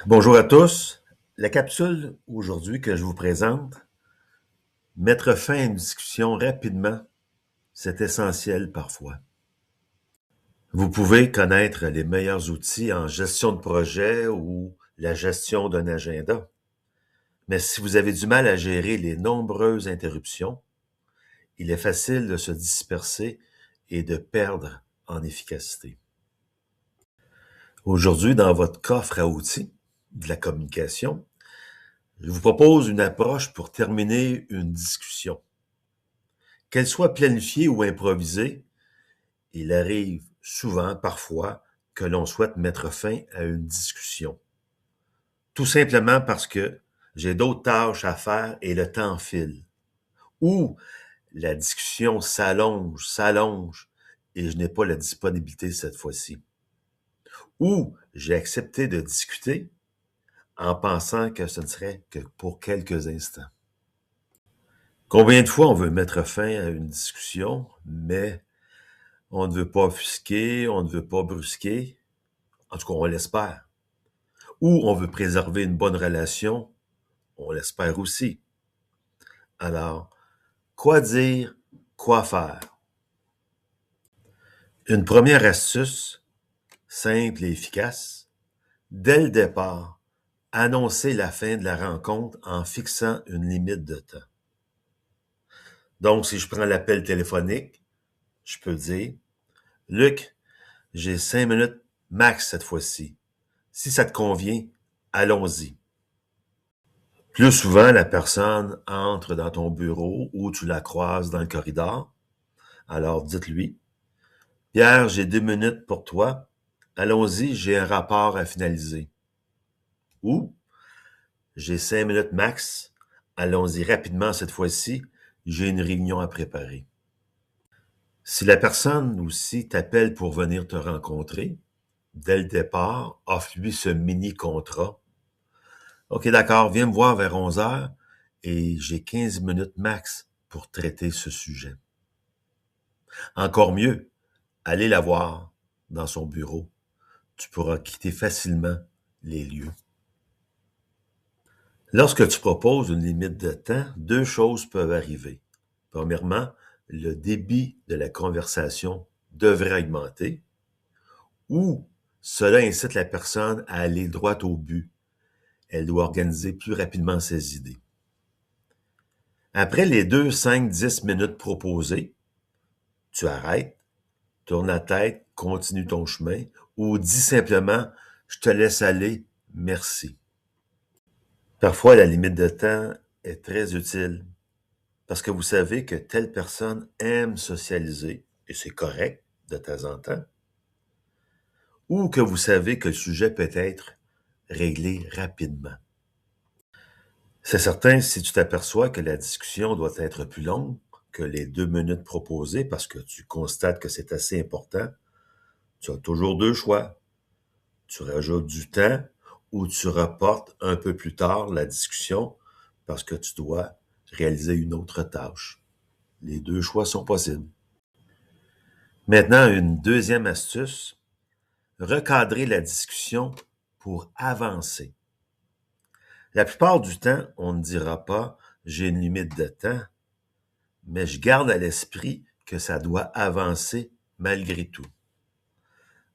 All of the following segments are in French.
Bonjour à tous. La capsule aujourd'hui que je vous présente, mettre fin à une discussion rapidement, c'est essentiel parfois. Vous pouvez connaître les meilleurs outils en gestion de projet ou la gestion d'un agenda, mais si vous avez du mal à gérer les nombreuses interruptions, il est facile de se disperser et de perdre en efficacité. Aujourd'hui, dans votre coffre à outils de la communication, je vous propose une approche pour terminer une discussion. Qu'elle soit planifiée ou improvisée, il arrive souvent, parfois, que l'on souhaite mettre fin à une discussion. Tout simplement parce que j'ai d'autres tâches à faire et le temps file. Ou la discussion s'allonge, et je n'ai pas la disponibilité cette fois-ci. Ou j'ai accepté de discuter en pensant que ce ne serait que pour quelques instants. Combien de fois on veut mettre fin à une discussion, mais on ne veut pas offusquer, on ne veut pas brusquer, en tout cas on l'espère. Ou on veut préserver une bonne relation, on l'espère aussi. Alors, quoi dire, quoi faire? Une première astuce, simple et efficace, dès le départ, annoncer la fin de la rencontre en fixant une limite de temps. Donc, si je prends l'appel téléphonique, je peux dire, Luc, j'ai 5 minutes max cette fois-ci. Si ça te convient, allons-y. Plus souvent, la personne entre dans ton bureau ou tu la croises dans le corridor. Alors dites-lui, Pierre, j'ai 2 minutes pour toi. Allons-y, j'ai un rapport à finaliser. Ou, j'ai 5 minutes max. Allons-y rapidement cette fois-ci. J'ai une réunion à préparer. Si la personne aussi t'appelle pour venir te rencontrer, dès le départ, offre-lui ce mini-contrat. OK, d'accord, viens me voir vers 11 heures et j'ai 15 minutes max pour traiter ce sujet. Encore mieux, allez la voir dans son bureau. Tu pourras quitter facilement les lieux. Lorsque tu proposes une limite de temps, deux choses peuvent arriver. Premièrement, le débit de la conversation devrait augmenter ou cela incite la personne à aller droit au but. Elle doit organiser plus rapidement ses idées. Après les 2, 5, 10 minutes proposées, tu arrêtes, tourne la tête, continue ton chemin ou dis simplement « Je te laisse aller, merci ». Parfois, la limite de temps est très utile parce que vous savez que telle personne aime socialiser, et c'est correct de temps en temps, ou que vous savez que le sujet peut être réglé rapidement. C'est certain, si tu t'aperçois que la discussion doit être plus longue que les 2 minutes proposées parce que tu constates que c'est assez important, tu as toujours deux choix. Tu rajoutes du temps ou tu reportes un peu plus tard la discussion parce que tu dois réaliser une autre tâche. Les deux choix sont possibles. Maintenant, une deuxième astuce, recadrer la discussion pour avancer. La plupart du temps, on ne dira pas « j'ai une limite de temps », mais je garde à l'esprit que ça doit avancer malgré tout.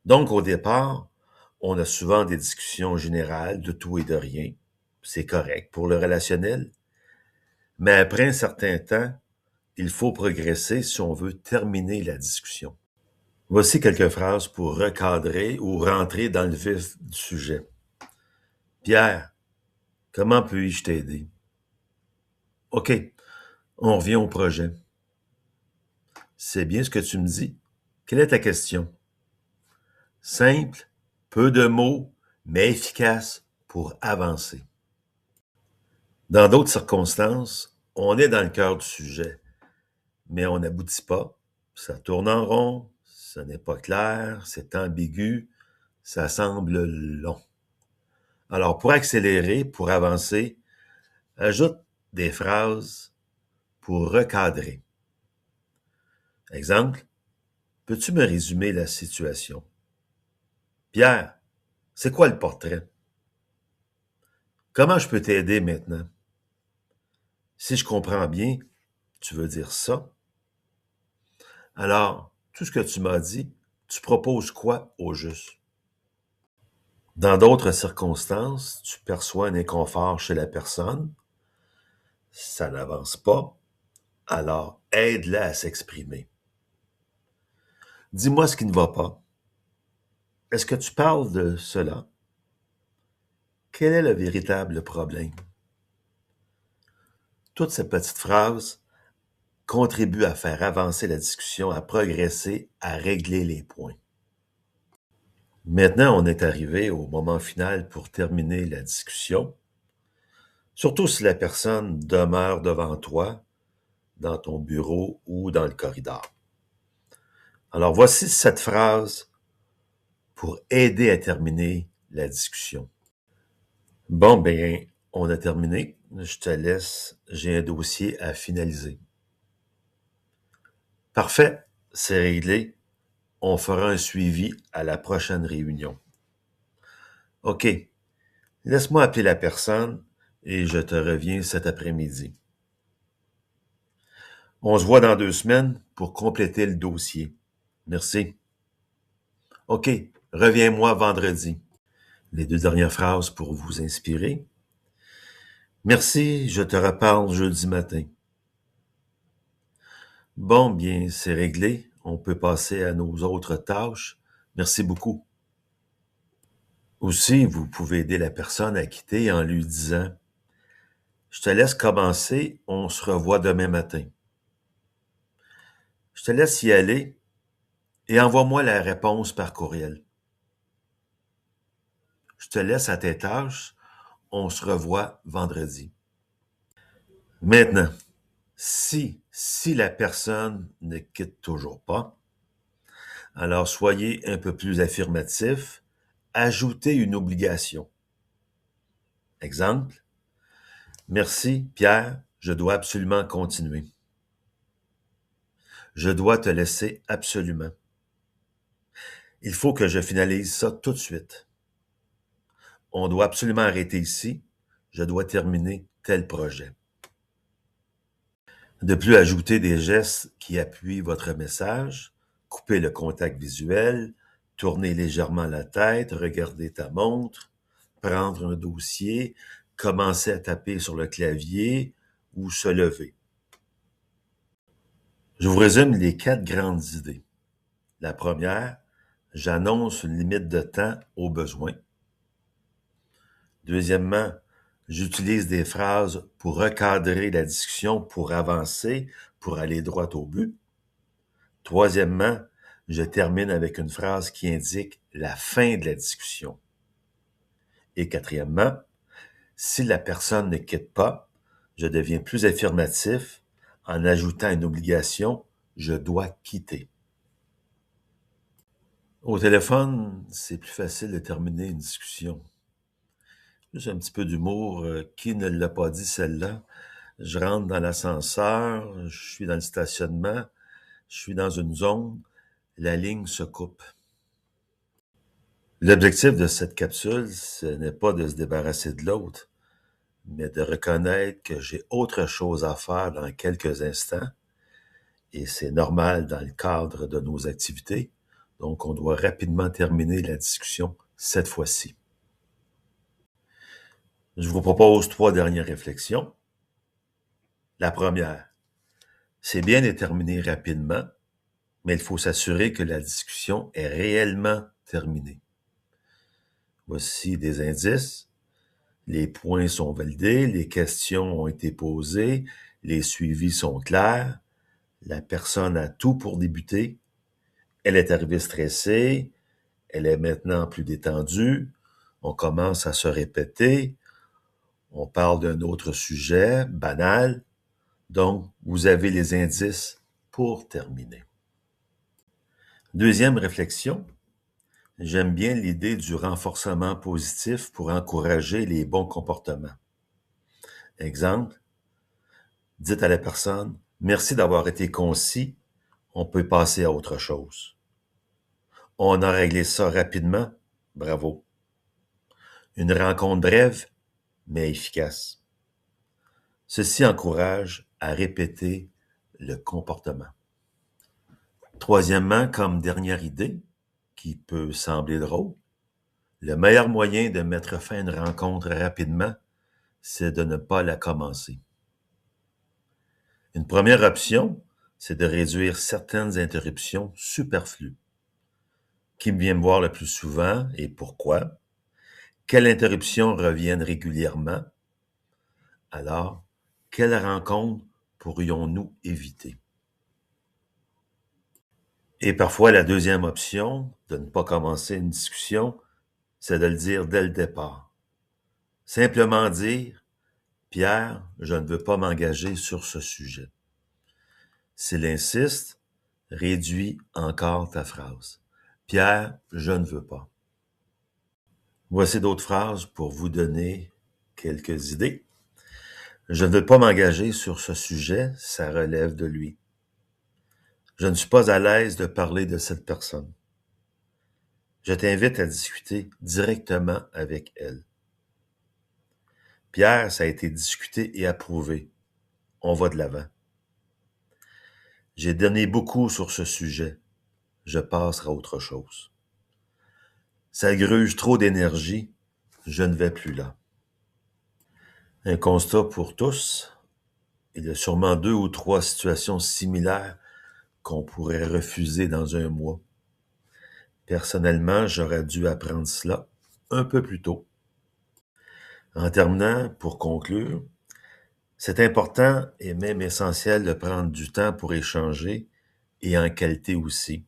Donc, au départ, on a souvent des discussions générales de tout et de rien. C'est correct pour le relationnel. Mais après un certain temps, il faut progresser si on veut terminer la discussion. Voici quelques phrases pour recadrer ou rentrer dans le vif du sujet. Pierre, comment puis-je t'aider? OK, on revient au projet. C'est bien ce que tu me dis. Quelle est ta question? Simple, peu de mots, mais efficace pour avancer. Dans d'autres circonstances, on est dans le cœur du sujet, mais on n'aboutit pas. Ça tourne en rond, ce n'est pas clair, c'est ambigu, ça semble long. Alors, pour accélérer, pour avancer, ajoute des phrases pour recadrer. Exemple, peux-tu me résumer la situation? Pierre, c'est quoi le portrait? Comment je peux t'aider maintenant? Si je comprends bien, tu veux dire ça? Alors, tout ce que tu m'as dit, tu proposes quoi au juste? Dans d'autres circonstances, tu perçois un inconfort chez la personne, ça n'avance pas, alors aide-la à s'exprimer. Dis-moi ce qui ne va pas. Est-ce que tu parles de cela? Quel est le véritable problème? Toutes ces petites phrases contribuent à faire avancer la discussion, à progresser, à régler les points. Maintenant, on est arrivé au moment final pour terminer la discussion, surtout si la personne demeure devant toi, dans ton bureau ou dans le corridor. Alors voici cette phrase pour aider à terminer la discussion. Bon, ben, on a terminé. Je te laisse, j'ai un dossier à finaliser. Parfait, c'est réglé. On fera un suivi à la prochaine réunion. OK, laisse-moi appeler la personne et je te reviens cet après-midi. On se voit dans 2 semaines pour compléter le dossier. Merci. OK, reviens-moi vendredi. Les 2 dernières phrases pour vous inspirer. Merci, je te reparle jeudi matin. Bon, bien, c'est réglé. On peut passer à nos autres tâches. Merci beaucoup. Aussi, vous pouvez aider la personne à quitter en lui disant « Je te laisse commencer, on se revoit demain matin. Je te laisse y aller et envoie-moi la réponse par courriel. Je te laisse à tes tâches, on se revoit vendredi. » Maintenant, si la personne ne quitte toujours pas, alors soyez un peu plus affirmatif, ajoutez une obligation. Exemple, merci Pierre, je dois absolument continuer. Je dois te laisser absolument. Il faut que je finalise ça tout de suite. On doit absolument arrêter ici. Je dois terminer tel projet. De plus, ajoutez des gestes qui appuient votre message. Coupez le contact visuel, tournez légèrement la tête, regardez ta montre, prendre un dossier, commencer à taper sur le clavier ou se lever. Je vous résume les 4 grandes idées. La première, j'annonce une limite de temps au besoin. Deuxièmement, j'utilise des phrases pour recadrer la discussion, pour avancer, pour aller droit au but. Troisièmement, je termine avec une phrase qui indique la fin de la discussion. Et quatrièmement, si la personne ne quitte pas, je deviens plus affirmatif en ajoutant une obligation, je dois quitter. Au téléphone, c'est plus facile de terminer une discussion. Juste un petit peu d'humour. Qui ne l'a pas dit, celle-là? Je rentre dans l'ascenseur, je suis dans le stationnement, je suis dans une zone, la ligne se coupe. L'objectif de cette capsule, ce n'est pas de se débarrasser de l'autre, mais de reconnaître que j'ai autre chose à faire dans quelques instants, et c'est normal dans le cadre de nos activités, donc on doit rapidement terminer la discussion cette fois-ci. Je vous propose 3 dernières réflexions. La première, c'est bien de terminer rapidement, mais il faut s'assurer que la discussion est réellement terminée. Voici des indices. Les points sont validés, les questions ont été posées, les suivis sont clairs, la personne a tout pour débuter, elle est arrivée stressée, elle est maintenant plus détendue, on commence à se répéter, on parle d'un autre sujet, banal, donc vous avez les indices pour terminer. Deuxième réflexion, j'aime bien l'idée du renforcement positif pour encourager les bons comportements. Exemple, dites à la personne, merci d'avoir été concis, on peut passer à autre chose. On a réglé ça rapidement, bravo. Une rencontre brève, mais efficace. Ceci encourage à répéter le comportement. Troisièmement, comme dernière idée, qui peut sembler drôle, le meilleur moyen de mettre fin à une rencontre rapidement, c'est de ne pas la commencer. Une première option, c'est de réduire certaines interruptions superflues. Qui vient me voir le plus souvent et pourquoi? Quelles interruptions reviennent régulièrement? Alors, quelle rencontre pourrions-nous éviter? Et parfois, la deuxième option, de ne pas commencer une discussion, c'est de le dire dès le départ. Simplement dire, Pierre, je ne veux pas m'engager sur ce sujet. S'il insiste, réduis encore ta phrase. Pierre, je ne veux pas. Voici d'autres phrases pour vous donner quelques idées. Je ne veux pas m'engager sur ce sujet, ça relève de lui. Je ne suis pas à l'aise de parler de cette personne. Je t'invite à discuter directement avec elle. Pierre, ça a été discuté et approuvé. On va de l'avant. J'ai donné beaucoup sur ce sujet. Je passerai à autre chose. Ça gruge trop d'énergie. Je ne vais plus là. Un constat pour tous. Il y a sûrement 2 ou 3 situations similaires qu'on pourrait refuser dans un mois. Personnellement, j'aurais dû apprendre cela un peu plus tôt. En terminant, pour conclure, c'est important et même essentiel de prendre du temps pour échanger et en qualité aussi.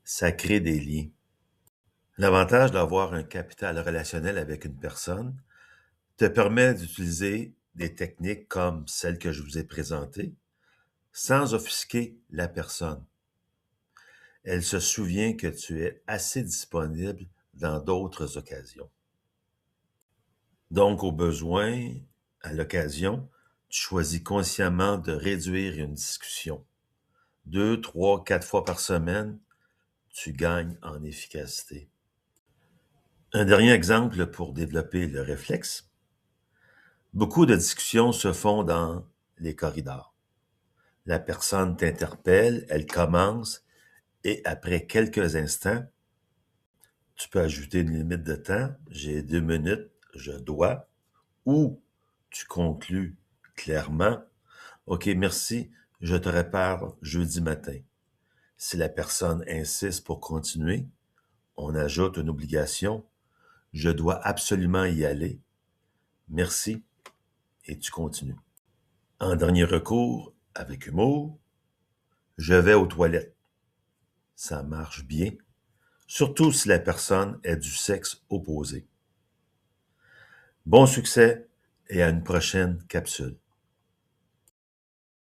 Ça crée des liens. L'avantage d'avoir un capital relationnel avec une personne te permet d'utiliser des techniques comme celles que je vous ai présentées sans offusquer la personne. Elle se souvient que tu es assez disponible dans d'autres occasions. Donc, au besoin, à l'occasion, tu choisis consciemment de réduire une discussion. 2, 3, 4 fois par semaine, tu gagnes en efficacité. Un dernier exemple pour développer le réflexe. Beaucoup de discussions se font dans les corridors. La personne t'interpelle, elle commence, et après quelques instants, tu peux ajouter une limite de temps. J'ai 2 minutes, je dois. Ou tu conclus clairement. OK, merci, je te reparle jeudi matin. Si la personne insiste pour continuer, on ajoute une obligation. Je dois absolument y aller. Merci, et tu continues. En dernier recours, avec humour, je vais aux toilettes. Ça marche bien, surtout si la personne est du sexe opposé. Bon succès et à une prochaine capsule.